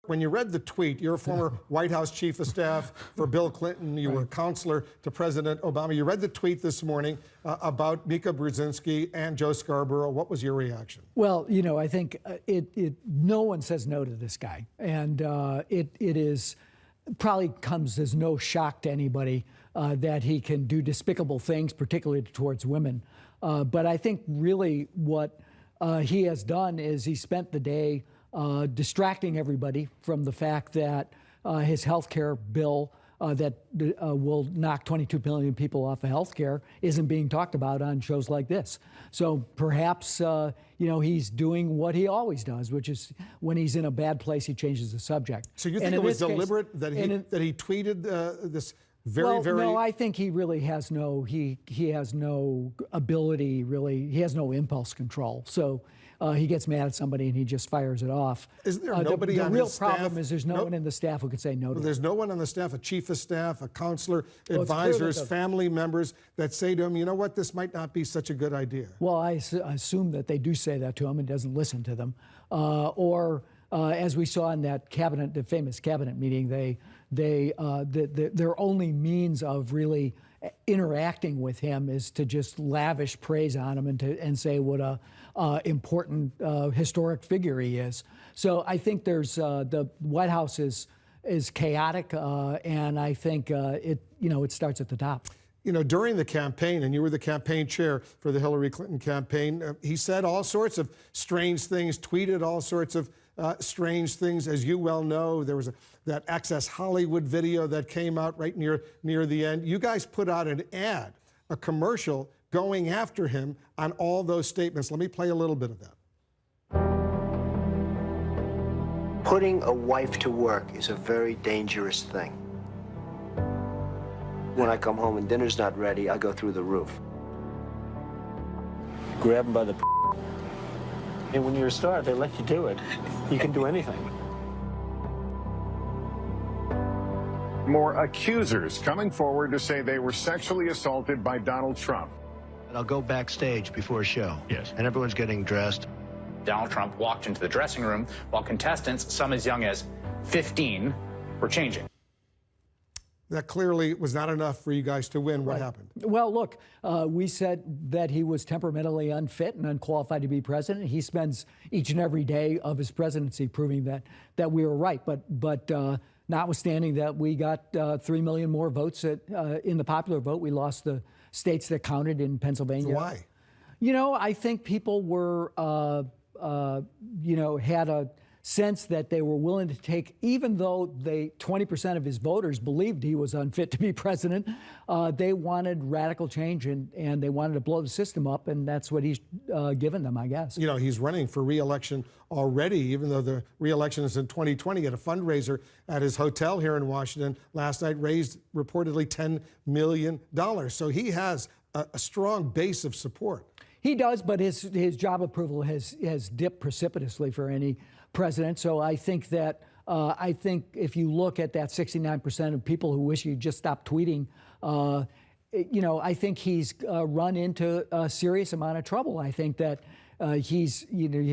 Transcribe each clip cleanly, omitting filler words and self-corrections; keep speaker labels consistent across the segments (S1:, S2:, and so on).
S1: When you read the tweet, you're a former White House chief of staff for Bill Clinton. You were a counselor to President Obama. You read the tweet this morning about Mika Brzezinski and Joe Scarborough. What was your reaction?
S2: Well, you know, I think no one says no to this guy. And it is probably comes as no shock to anybody that he can do despicable things, particularly towards women. But I think really what he has done is he spent the day distracting everybody from the fact that his health care bill that will knock 22 million people off of health care isn't being talked about on shows like this. So perhaps, you know, he's doing what he always does, which is when he's in a bad place, he changes the subject.
S1: So you think it was deliberate that he tweeted this very...
S2: No, I think he really has he has no ability, really. He has no impulse control. So he gets mad at somebody and he just fires it off.
S1: Is there nobody on his staff?
S2: The real problem is there's no one in the staff who could say no to
S1: There's no one on the staff, a chief of staff, a counselor, advisors, family members that say to him, you know what, this might not be such a good idea.
S2: Well, I assume that they do say that to him and doesn't listen to them. As we saw in that the famous cabinet meeting, their only means of really interacting with him is to just lavish praise on him and say what a important historic figure he is. So I think there's the White House is chaotic, and I think it starts at the top.
S1: You know, during the campaign, and you were the campaign chair for the Hillary Clinton campaign, he said all sorts of strange things, tweeted all sorts of strange things. As you well know, there was that Access Hollywood video that came out right near the end. You guys put out an ad, a commercial, going after him on all those statements. Let me play a little bit of that.
S3: Putting a wife to work is a very dangerous thing. When I come home and dinner's not ready, I go through the roof. Grab him by the and when you're a star, they let you do it. You can do anything.
S4: More accusers coming forward to say they were sexually assaulted by Donald Trump.
S3: I'll go backstage before a show.
S5: Yes.
S3: And everyone's getting dressed.
S5: Donald Trump walked into the dressing room while contestants, some as young as 15, were changing.
S1: That clearly was not enough for you guys to win. What happened?
S2: Well, look, we said that he was temperamentally unfit and unqualified to be president. He spends each and every day of his presidency proving that we were right. But notwithstanding that we got 3 million more votes in the popular vote, we lost the states that counted in Pennsylvania.
S1: Why?
S2: You know, I think people were, had a sense that they were willing to take, even though 20% of his voters believed he was unfit to be president, they wanted radical change and they wanted to blow the system up, and that's what he's given them, I guess.
S1: You know, he's running for re-election already, even though the re-election is in 2020. He had a fundraiser at his hotel here in Washington last night, raised reportedly $10 million. So he has a strong base of support.
S2: He does, but his job approval has dipped precipitously for any president. So I think that if you look at that 69% of people who wish he'd just stop tweeting, I think he's run into a serious amount of trouble. I think that his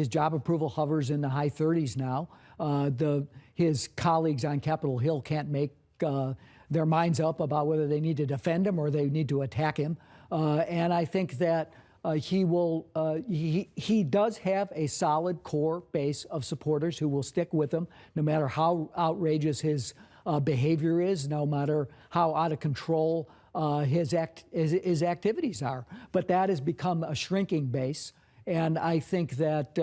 S2: job approval hovers in the high 30s now. His colleagues on Capitol Hill can't make their minds up about whether they need to defend him or they need to attack him. And I think that he does have a solid core base of supporters who will stick with him no matter how outrageous his behavior is, no matter how out of control his activities are. But that has become a shrinking base, and I think that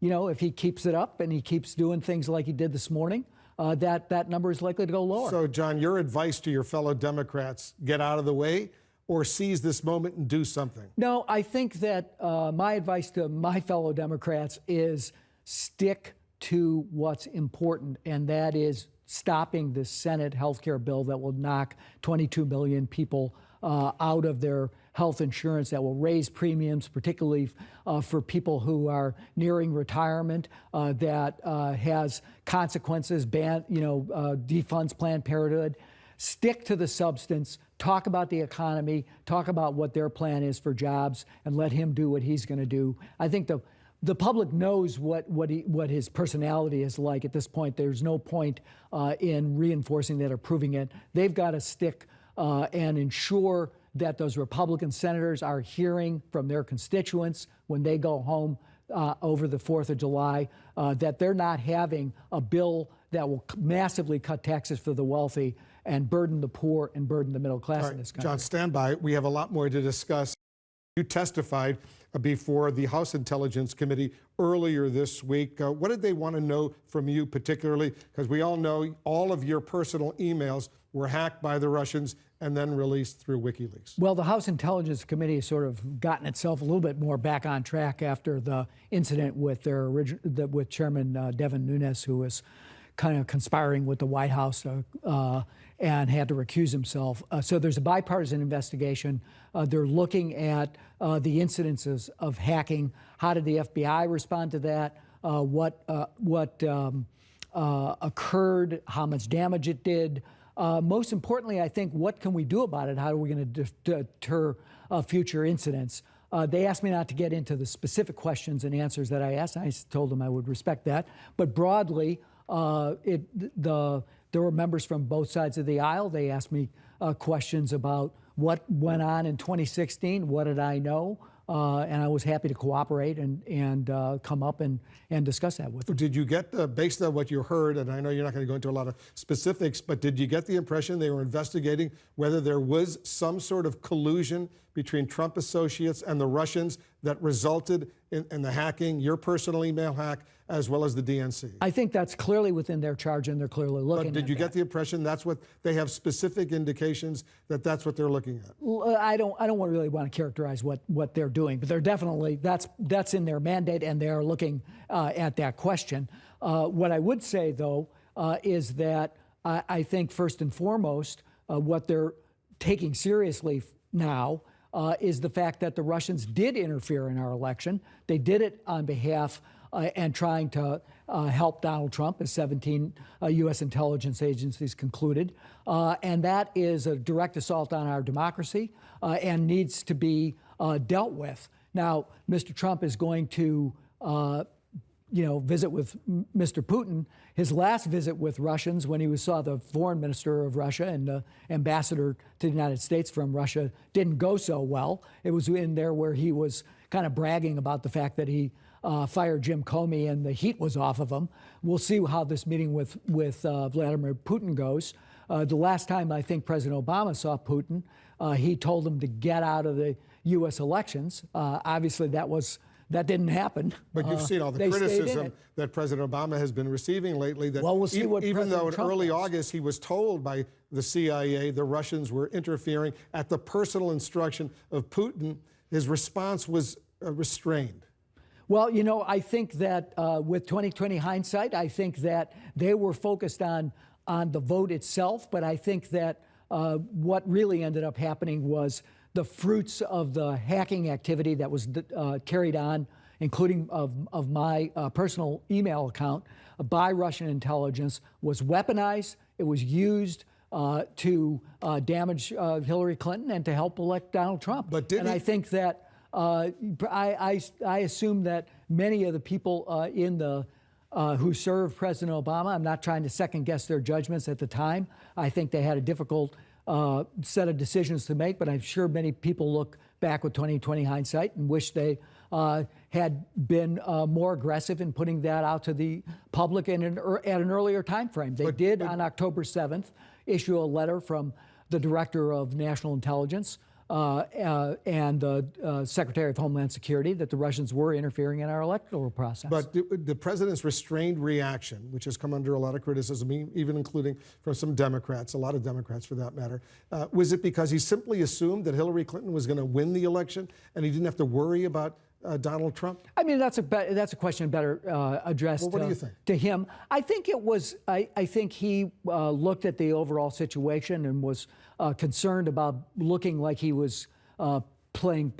S2: if he keeps it up and he keeps doing things like he did this morning, that number is likely to go lower.
S1: So, John, your advice to your fellow Democrats: get out of the way, or seize this moment and do something?
S2: No, I think that my advice to my fellow Democrats is stick to what's important, and that is stopping the Senate health care bill that will knock 22 million people out of their health insurance, that will raise premiums, particularly for people who are nearing retirement, that has consequences, defunds Planned Parenthood. Stick to the substance, talk about the economy, talk about what their plan is for jobs, and let him do what he's going to do. I think the the public knows what his personality is like at this point. There's no point in reinforcing that or proving it. They've got to stick and ensure that those Republican senators are hearing from their constituents when they go home over the 4th of July, that they're not having a bill that will massively cut taxes for the wealthy and burden the poor and burden the middle class in this country.
S1: John, stand by. We have a lot more to discuss. You testified before the House Intelligence Committee earlier this week. What did they want to know from you particularly? Because we all know all of your personal emails were hacked by the Russians and then released through WikiLeaks.
S2: Well, the House Intelligence Committee has sort of gotten itself a little bit more back on track after the incident with with Chairman Devin Nunes, who was kind of conspiring with the White House and had to recuse himself. So there's a bipartisan investigation. They're looking at the incidences of hacking. How did the FBI respond to that? What occurred? How much damage it did? Most importantly, I think, what can we do about it? How are we going to deter future incidents? They asked me not to get into the specific questions and answers that I asked. I told them I would respect that. But broadly, there were members from both sides of the aisle. They asked me questions about what went on in 2016, what did I know, and I was happy to cooperate and come up and discuss that with them.
S1: Did you get, based on what you heard, and I know you're not going to go into a lot of specifics, but did you get the impression they were investigating whether there was some sort of collusion between Trump associates and the Russians that resulted in the hacking, your personal email hack, as well as the DNC?
S2: I think that's clearly within their charge, and they're clearly looking at
S1: But did you get the impression that's what they have specific indications that that's what they're looking at?
S2: I don't really want to characterize what they're doing, but they're definitely, that's in their mandate, and they're looking at that question. What I would say, though, is that I think first and foremost, what they're taking seriously now is the fact that the Russians did interfere in our election. They did it on behalf and trying to help Donald Trump, as 17 U.S. intelligence agencies concluded. And that is a direct assault on our democracy and needs to be dealt with. Now, Mr. Trump is going to visit with Mr. Putin. His last visit with Russians, when he saw the foreign minister of Russia and the ambassador to the United States from Russia, didn't go so well. It was in there where he was kind of bragging about the fact that he fired Jim Comey and the heat was off of him. We'll see how this meeting with Vladimir Putin goes. The last time I think President Obama saw Putin, he told him to get out of the U.S. elections. Obviously, that didn't happen.
S1: But you've seen all the criticism that President Obama has been receiving lately. That
S2: we'll see what
S1: even though in
S2: Trump
S1: early
S2: does.
S1: August he was told by the CIA the Russians were interfering at the personal instruction of Putin, his response was restrained.
S2: Well, I think that with 2020 hindsight, I think that they were focused on the vote itself, but I think that what really ended up happening was the fruits of the hacking activity that was carried on, including of my personal email account, by Russian intelligence, was weaponized. It was used to damage Hillary Clinton and to help elect Donald Trump.
S1: And
S2: I think that I assume that many of the people who served President Obama, I'm not trying to second guess their judgments at the time. I think they had a difficult set of decisions to make, but I'm sure many people look back with 2020 hindsight and wish they had been more aggressive in putting that out to the public at an earlier time frame. They did on October 7th issue a letter from the Director of National Intelligence and the Secretary of Homeland Security that the Russians were interfering in our electoral process.
S1: But the president's restrained reaction, which has come under a lot of criticism, even including from some Democrats, a lot of Democrats for that matter, was it because he simply assumed that Hillary Clinton was going to win the election and he didn't have to worry about Donald Trump?
S2: I mean, that's a question better addressed
S1: what do you think?
S2: to him. I think it was. I think he looked at the overall situation and was concerned about looking like he was playing,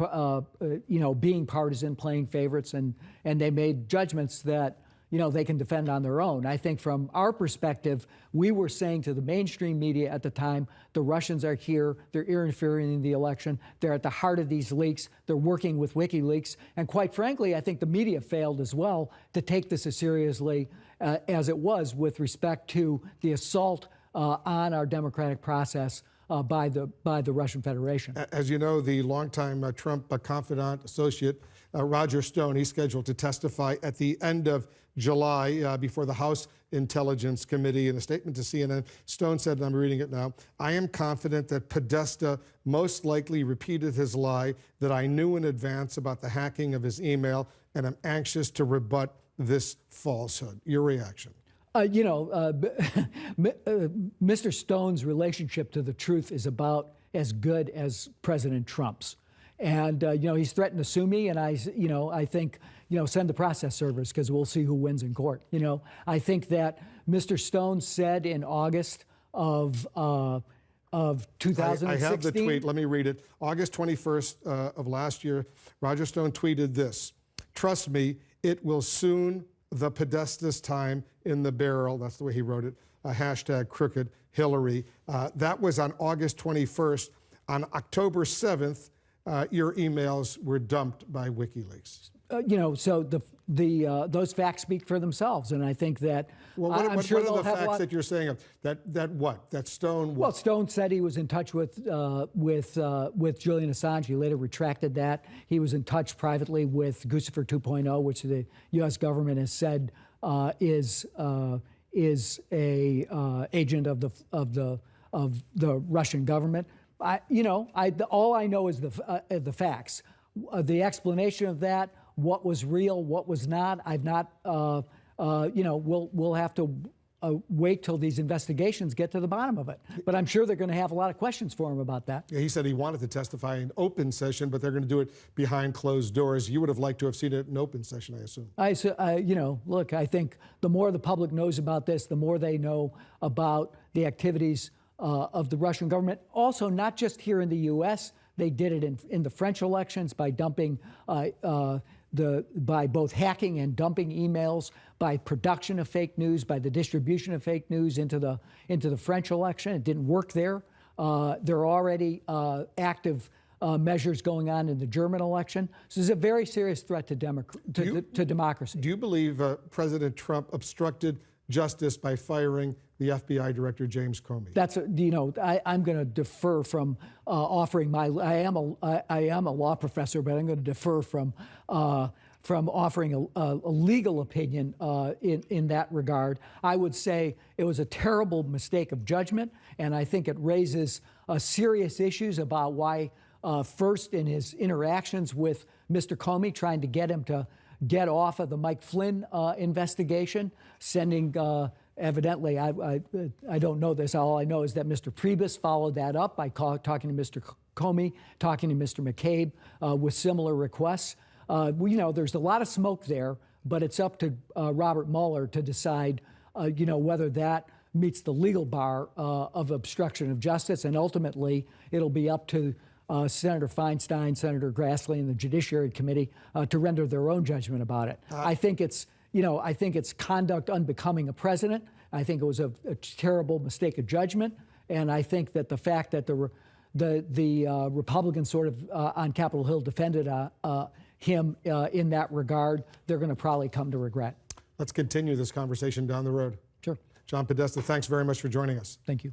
S2: being partisan, playing favorites, and they made judgments that they can defend on their own. I think from our perspective, we were saying to the mainstream media at the time, the Russians are here, they're interfering in the election, they're at the heart of these leaks, they're working with WikiLeaks, and quite frankly, I think the media failed as well to take this as seriously as it was with respect to the assault on our democratic process by the Russian Federation.
S1: As you know, the longtime Trump confidant associate, Roger Stone, he's scheduled to testify at the end of July before the House Intelligence Committee. In a statement to CNN, Stone said, and I'm reading it now, "I am confident that Podesta most likely repeated his lie that I knew in advance about the hacking of his email, and I'm anxious to rebut this falsehood." Your reaction?
S2: Mr. Stone's relationship to the truth is about as good as President Trump's. And, he's threatened to sue me, and I think, send the process servers because we'll see who wins in court. I think that Mr. Stone said in August of 2016.
S1: I have the tweet. Let me read it. August 21st of last year, Roger Stone tweeted this: "Trust me, it will soon the Podesta's time in the barrel." That's the way he wrote it. Hashtag crooked Hillary. That was on August 21st. On October 7th, your emails were dumped by WikiLeaks.
S2: So those facts speak for themselves, and I think that I'm sure
S1: what
S2: they'll
S1: are the
S2: have
S1: facts that you're saying? That Stone?
S2: Well, Stone said he was in touch with Julian Assange. He later retracted that. He was in touch privately with Guccifer 2.0, which the U.S. government has said is a agent of the Russian government. All I know is the facts. The explanation of that, what was real, what was not, I've not. We'll have to wait till these investigations get to the bottom of it. But I'm sure they're going to have a lot of questions for him about that.
S1: Yeah, he said he wanted to testify in open session, but they're going to do it behind closed doors. You would have liked to have seen it in open session, I assume.
S2: Look, I think the more the public knows about this, the more they know about the activities of the Russian government. Also, not just here in the U.S., they did it in the French elections by dumping, by both hacking and dumping emails, by production of fake news, by the distribution of fake news into the French election. It didn't work there. There are already active measures going on in the German election. So this is a very serious threat to democracy.
S1: Do you believe President Trump obstructed justice by firing the FBI director, James Comey?
S2: That's I'm going to defer from offering my. I am a law professor, but I'm going to defer from offering a legal opinion in that regard. I would say it was a terrible mistake of judgment, and I think it raises serious issues about why, first in his interactions with Mr. Comey, trying to get him to get off of the Mike Flynn investigation, sending. Evidently, I don't know this. All I know is that Mr. Priebus followed that up by talking to Mr. Comey, talking to Mr. McCabe with similar requests. There's a lot of smoke there, but it's up to Robert Mueller to decide, whether that meets the legal bar of obstruction of justice, and ultimately it'll be up to Senator Feinstein, Senator Grassley, and the Judiciary Committee to render their own judgment about it. I think it's conduct unbecoming a president. I think it was a terrible mistake of judgment, and I think that the fact that the Republicans sort of on Capitol Hill defended him in that regard, they're going to probably come to regret.
S1: Let's continue this conversation down the road.
S2: Sure.
S1: John Podesta, thanks very much for joining us.
S2: Thank you.